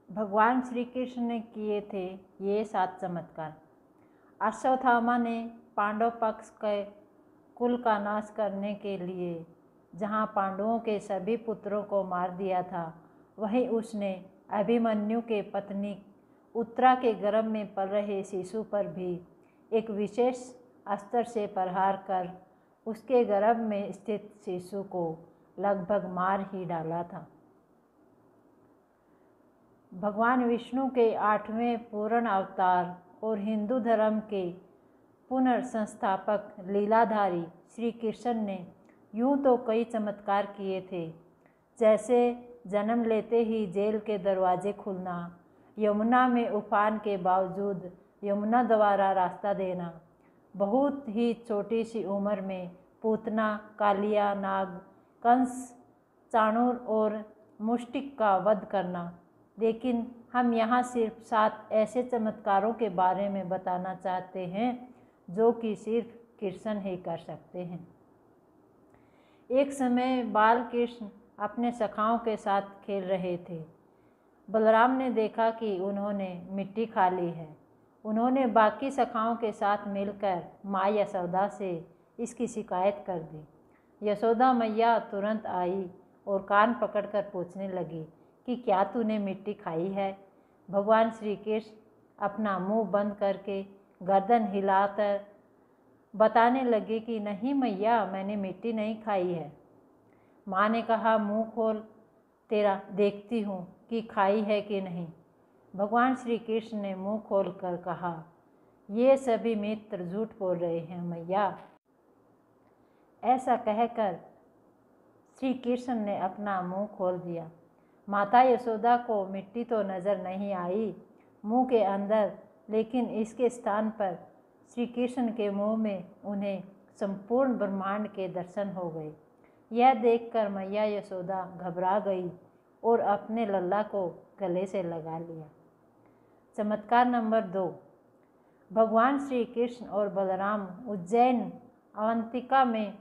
भगवान श्री कृष्ण ने किए थे ये 7 चमत्कार। अश्वत्थामा ने पांडव पक्ष के कुल का नाश करने के लिए जहाँ पांडवों के सभी पुत्रों को मार दिया था, वहीं उसने अभिमन्यु के पत्नी उत्तरा के गर्भ में पल रहे शिशु पर भी एक विशेष अस्त्र से प्रहार कर उसके गर्भ में स्थित शिशु को लगभग मार ही डाला था। भगवान विष्णु के 8वें पूर्ण अवतार और हिंदू धर्म के पुनर्संस्थापक लीलाधारी श्री कृष्ण ने यूं तो कई चमत्कार किए थे, जैसे जन्म लेते ही जेल के दरवाजे खुलना, यमुना में उफान के बावजूद यमुना द्वारा रास्ता देना, बहुत ही छोटी सी उम्र में पूतना, कालिया, नाग, कंस, चाणूर और मुष्टिक का वध करना। लेकिन हम यहाँ सिर्फ 7 ऐसे चमत्कारों के बारे में बताना चाहते हैं जो कि सिर्फ कृष्ण ही कर सकते हैं। एक समय बाल कृष्ण अपने सखाओं के साथ खेल रहे थे। बलराम ने देखा कि उन्होंने मिट्टी खा ली है। उन्होंने बाकी सखाओं के साथ मिलकर माँ यशोदा से इसकी शिकायत कर दी। यशोदा मैया तुरंत आई और कान पकड़कर पूछने लगी कि क्या तूने मिट्टी खाई है। भगवान श्री कृष्ण अपना मुंह बंद करके गर्दन हिलाकर बताने लगे कि नहीं मैया, मैंने मिट्टी नहीं खाई है। माँ ने कहा, मुंह खोल, तेरा देखती हूँ कि खाई है कि नहीं। भगवान श्री कृष्ण ने मुंह खोलकर कहा, ये सभी मित्र झूठ बोल रहे हैं मैया। ऐसा कहकर श्री कृष्ण ने अपना मुंह खोल दिया। माता यशोदा को मिट्टी तो नज़र नहीं आई मुंह के अंदर, लेकिन इसके स्थान पर श्री कृष्ण के मुंह में उन्हें संपूर्ण ब्रह्मांड के दर्शन हो गए। यह देखकर मैया यशोदा घबरा गई और अपने लल्ला को गले से लगा लिया। चमत्कार नंबर 2। भगवान श्री कृष्ण और बलराम उज्जैन अवंतिका में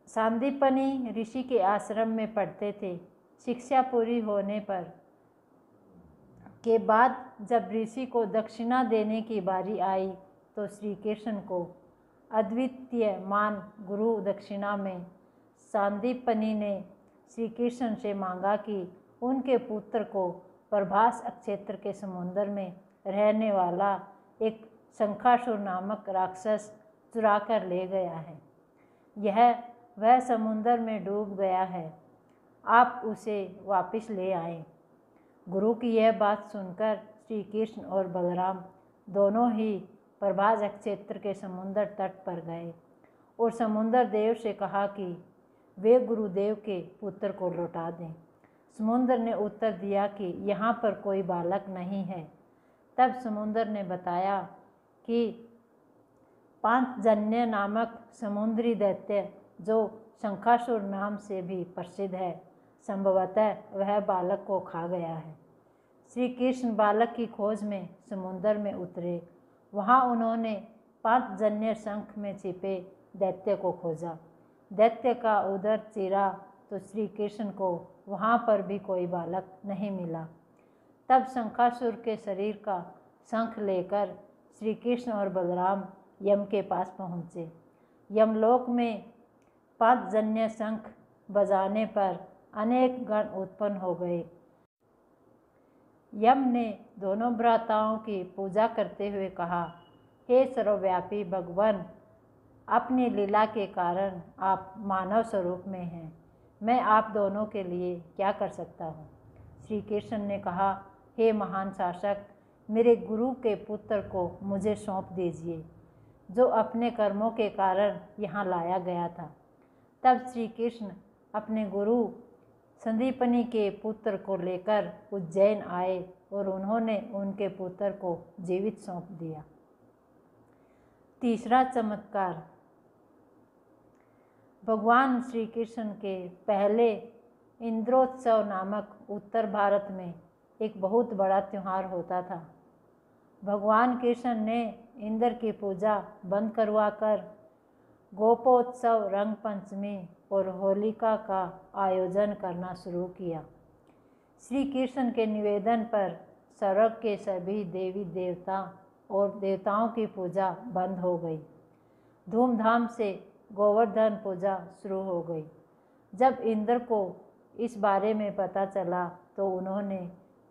सांदीपनी ऋषि के आश्रम में पढ़ते थे। शिक्षा पूरी होने पर के बाद जब ऋषि को दक्षिणा देने की बारी आई तो श्री कृष्ण को अद्वितीय मान गुरु दक्षिणा में सांदीपनी ने श्री कृष्ण से मांगा कि उनके पुत्र को प्रभास क्षेत्र के समुद्र में रहने वाला एक शंखासुर नामक राक्षस चुरा कर ले गया है। वह समुद्र में डूब गया है, आप उसे वापस ले आए। गुरु की यह बात सुनकर श्री कृष्ण और बलराम दोनों ही प्रभास क्षेत्र के समुद्र तट पर गए और समुद्र देव से कहा कि वे गुरुदेव के पुत्र को लौटा दें। समुद्र ने उत्तर दिया कि यहाँ पर कोई बालक नहीं है। तब समुद्र ने बताया कि पांचजन्य नामक समुद्री दैत्य, जो शंखासुर नाम से भी प्रसिद्ध है, संभवतः वह बालक को खा गया है। श्री कृष्ण बालक की खोज में समुद्र में उतरे। वहाँ उन्होंने पांचजन्य शंख में छिपे दैत्य को खोजा। दैत्य का उदर चीरा तो श्री कृष्ण को वहाँ पर भी कोई बालक नहीं मिला। तब शंखासुर के शरीर का शंख लेकर श्री कृष्ण और बलराम यम के पास पहुँचे। यमलोक में पांचजन्य शंख बजाने पर अनेक गण उत्पन्न हो गए। यम ने दोनों भ्राताओं की पूजा करते हुए कहा, हे सर्वव्यापी भगवान, अपनी लीला के कारण आप मानव स्वरूप में हैं। मैं आप दोनों के लिए क्या कर सकता हूँ। श्री कृष्ण ने कहा, हे महान शासक, मेरे गुरु के पुत्र को मुझे सौंप दीजिए, जो अपने कर्मों के कारण यहाँ लाया गया था। तब श्री कृष्ण अपने गुरु संदीपनी के पुत्र को लेकर उज्जैन आए और उन्होंने उनके पुत्र को जीवित सौंप दिया। तीसरा चमत्कार। भगवान श्री कृष्ण के पहले इंद्रोत्सव नामक उत्तर भारत में एक बहुत बड़ा त्यौहार होता था। भगवान कृष्ण ने इंद्र की पूजा बंद करवाकर गोपोत्सव, रंग पंचमी और होलिका का आयोजन करना शुरू किया। श्री कृष्ण के निवेदन पर स्वर्ग के सभी देवी देवता और देवताओं की पूजा बंद हो गई। धूमधाम से गोवर्धन पूजा शुरू हो गई। जब इंद्र को इस बारे में पता चला तो उन्होंने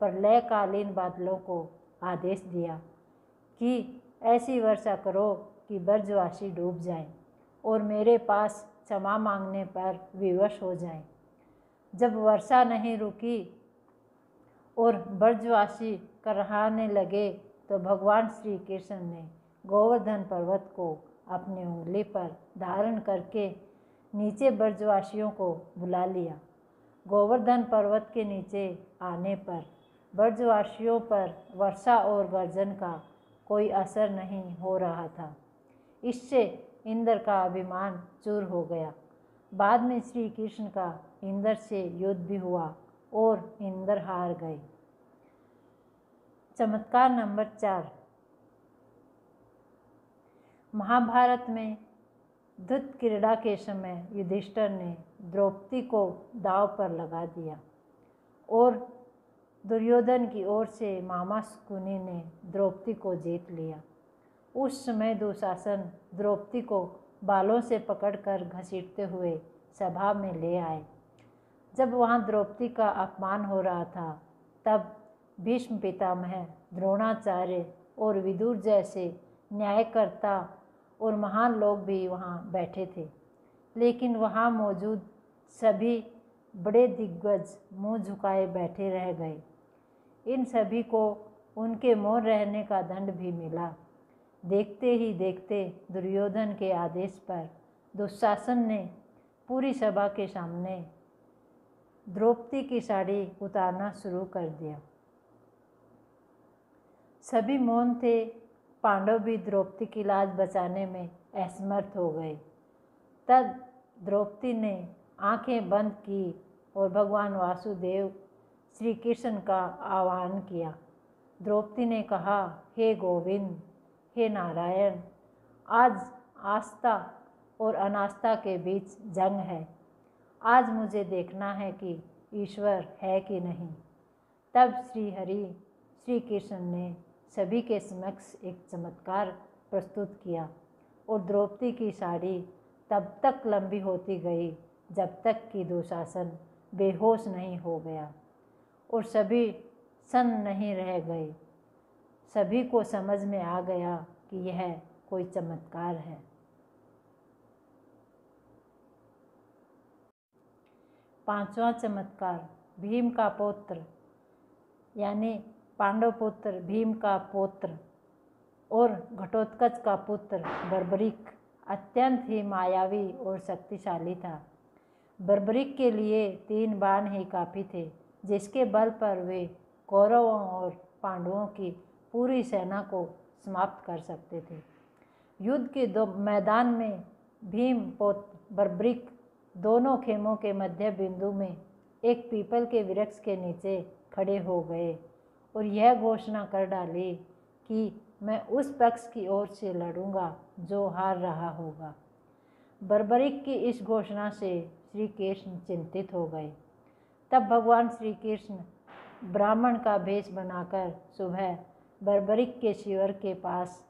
प्रलयकालीन बादलों को आदेश दिया कि ऐसी वर्षा करो कि ब्रजवासी डूब जाएं और मेरे पास क्षमा मांगने पर विवश हो जाएं। जब वर्षा नहीं रुकी और ब्रजवासी कराहने लगे तो भगवान श्री कृष्ण ने गोवर्धन पर्वत को अपनी उंगली पर धारण करके नीचे ब्रजवासियों को बुला लिया। गोवर्धन पर्वत के नीचे आने पर ब्रजवासियों पर वर्षा और गर्जन का कोई असर नहीं हो रहा था। इससे इंद्र का अभिमान चूर हो गया। बाद में श्री कृष्ण का इंद्र से युद्ध भी हुआ और इंद्र हार गए। चमत्कार नंबर 4। महाभारत में युद्ध क्रीड़ा के समय युधिष्ठिर ने द्रौपदी को दांव पर लगा दिया और दुर्योधन की ओर से मामा शकुनी ने द्रौपदी को जीत लिया। उस समय दुशासन द्रौपदी को बालों से पकड़कर घसीटते हुए सभा में ले आए। जब वहां द्रौपदी का अपमान हो रहा था तब भीष्म पितामह, द्रोणाचार्य और विदुर जैसे न्यायकर्ता और महान लोग भी वहां बैठे थे। लेकिन वहां मौजूद सभी बड़े दिग्गज मुंह झुकाए बैठे रह गए। इन सभी को उनके मौन रहने का दंड भी मिला। देखते ही देखते दुर्योधन के आदेश पर दुशासन ने पूरी सभा के सामने द्रौपदी की साड़ी उतारना शुरू कर दिया। सभी मौन थे। पांडव भी द्रौपदी की लाज बचाने में असमर्थ हो गए। तब द्रौपदी ने आंखें बंद की और भगवान वासुदेव श्री कृष्ण का आह्वान किया। द्रौपदी ने कहा, हे गोविंद, हे नारायण, आज आस्था और अनास्था के बीच जंग है। आज मुझे देखना है कि ईश्वर है कि नहीं। तब श्री कृष्ण ने सभी के समक्ष एक चमत्कार प्रस्तुत किया और द्रौपदी की साड़ी तब तक लंबी होती गई जब तक कि दुशासन बेहोश नहीं हो गया और सभी सन्न नहीं रह गए। सभी को समझ में आ गया कि यह कोई चमत्कार है। पांचवा चमत्कार, भीम का पौत्र यानी पांडव पुत्र भीम का पौत्र और घटोत्कच का पुत्र बर्बरीक अत्यंत ही मायावी और शक्तिशाली था। बर्बरीक के लिए 3 बाण ही काफ़ी थे, जिसके बल पर वे कौरवों और पांडवों की पूरी सेना को समाप्त कर सकते थे। युद्ध के मैदान में भीम पौत्र बर्बरीक दोनों खेमों के मध्य बिंदु में एक पीपल के वृक्ष के नीचे खड़े हो गए और यह घोषणा कर डाली कि मैं उस पक्ष की ओर से लड़ूंगा जो हार रहा होगा। बर्बरीक की इस घोषणा से श्री कृष्ण चिंतित हो गए। तब भगवान श्री कृष्ण ब्राह्मण का भेष बनाकर सुबह बर्बरीक के शिविर के पास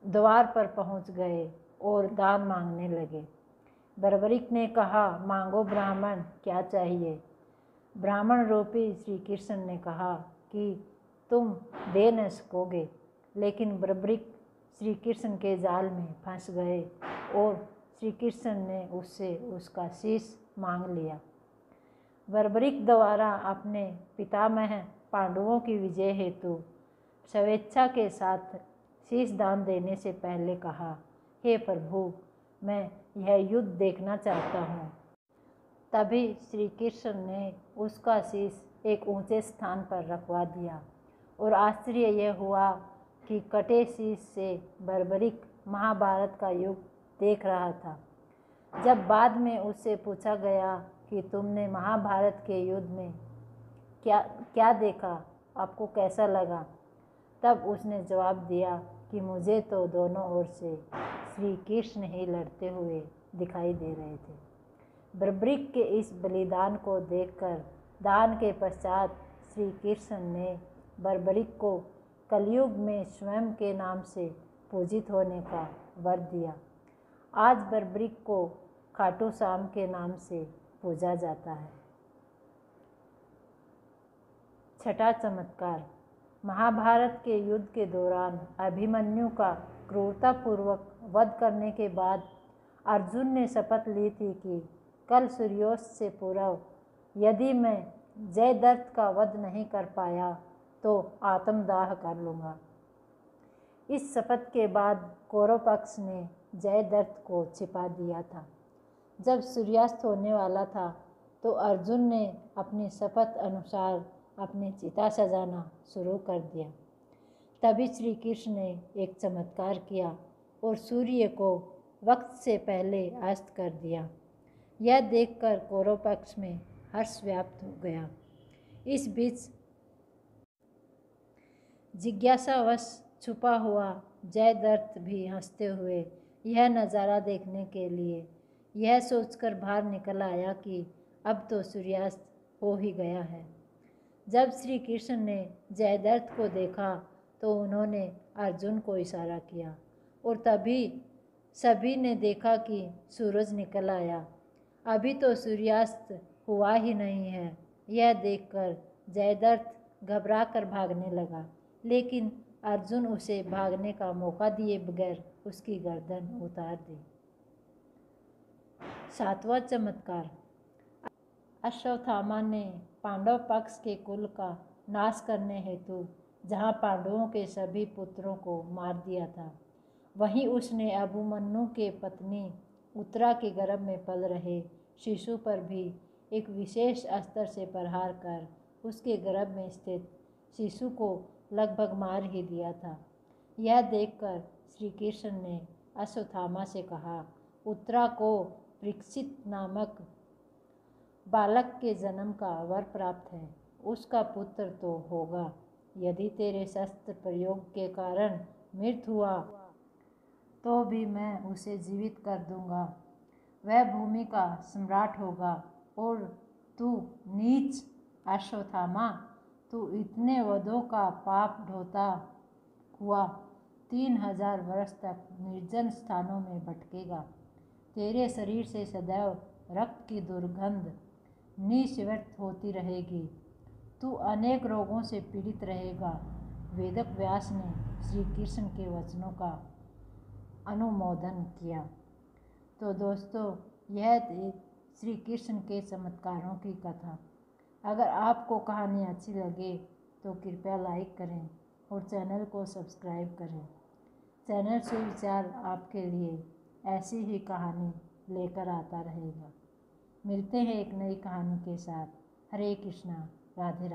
द्वार पर पहुंच गए और दान मांगने लगे। बर्बरीक ने कहा, मांगो ब्राह्मण, क्या चाहिए? ब्राह्मण रूपी श्री कृष्ण ने कहा कि तुम दे न सकोगे। लेकिन बर्बरीक श्री कृष्ण के जाल में फंस गए और श्री कृष्ण ने उससे उसका शीश मांग लिया। बर्बरीक द्वारा अपने पितामह पांडवों की विजय हेतु स्वेच्छा के साथ शीश दान देने से पहले कहा, हे प्रभु, मैं यह युद्ध देखना चाहता हूँ। तभी श्री कृष्ण ने उसका शीश एक ऊंचे स्थान पर रखवा दिया और आश्चर्य यह हुआ कि कटे शीश से बर्बरीक महाभारत का युग देख रहा था। जब बाद में उससे पूछा गया कि तुमने महाभारत के युद्ध में क्या देखा, आपको कैसा लगा, तब उसने जवाब दिया कि मुझे तो दोनों ओर से श्री कृष्ण ही लड़ते हुए दिखाई दे रहे थे। बर्बरीक के इस बलिदान को देखकर दान के पश्चात श्री कृष्ण ने बर्बरिक को कलयुग में स्वयं के नाम से पूजित होने का वर दिया। आज बर्बरिक को खाटू श्याम के नाम से पूजा जाता है। छठा चमत्कार। महाभारत के युद्ध के दौरान अभिमन्यु का क्रूरतापूर्वक वध करने के बाद अर्जुन ने शपथ ली थी कि कल सूर्योदय से पूर्व यदि मैं जयद्रथ का वध नहीं कर पाया तो आत्मदाह कर लूँगा। इस शपथ के बाद कौरव पक्ष ने जयद्रथ को छिपा दिया था। जब सूर्यास्त होने वाला था तो अर्जुन ने अपनी शपथ अनुसार अपनी चिता सजाना शुरू कर दिया। तभी श्री कृष्ण ने एक चमत्कार किया और सूर्य को वक्त से पहले अस्त कर दिया। यह देखकर कौरव पक्ष में हर्ष व्याप्त हो गया। इस बीच जिज्ञासावश छुपा हुआ जयद्रथ भी हंसते हुए यह नज़ारा देखने के लिए यह सोचकर बाहर निकल आया कि अब तो सूर्यास्त हो ही गया है। जब श्री कृष्ण ने जयद्रथ को देखा तो उन्होंने अर्जुन को इशारा किया और तभी सभी ने देखा कि सूरज निकल आया। अभी तो सूर्यास्त हुआ ही नहीं है। यह देखकर जयद्रथ घबरा कर भागने लगा, लेकिन अर्जुन उसे भागने का मौका दिए बगैर उसकी गर्दन उतार दी। सातवां चमत्कार। अश्वत्थामा ने पांडव पक्ष के कुल का नाश करने हेतु जहाँ पांडवों के सभी पुत्रों को मार दिया था, वहीं उसने अभिमन्यु के पत्नी उत्तरा के गर्भ में पल रहे शिशु पर भी एक विशेष अस्त्र से प्रहार कर उसके गर्भ में स्थित शिशु को लगभग मार ही दिया था। यह देखकर श्री कृष्ण ने अश्वत्थामा से कहा, उत्तरा को परीक्षित नामक बालक के जन्म का वर प्राप्त है। उसका पुत्र तो होगा। यदि तेरे शस्त्र प्रयोग के कारण मृत्यु हुआ तो भी मैं उसे जीवित कर दूंगा। वह भूमि का सम्राट होगा। और तू नीच अश्वत्थामा, तू इतने वधों का पाप ढोता हुआ 3000 वर्ष तक निर्जन स्थानों में भटकेगा। तेरे शरीर से सदैव रक्त की दुर्गंध निःसृत होती रहेगी। तू अनेक रोगों से पीड़ित रहेगा। वेदक व्यास ने श्री कृष्ण के वचनों का अनुमोदन किया। तो दोस्तों, यह थी श्री कृष्ण के चमत्कारों की कथा। अगर आपको कहानी अच्छी लगे तो कृपया लाइक करें और चैनल को सब्सक्राइब करें। चैनल सुविचार आपके लिए ऐसी ही कहानी लेकर आता रहेगा। मिलते हैं एक नई कहानी के साथ। हरे कृष्णा, राधे राधे।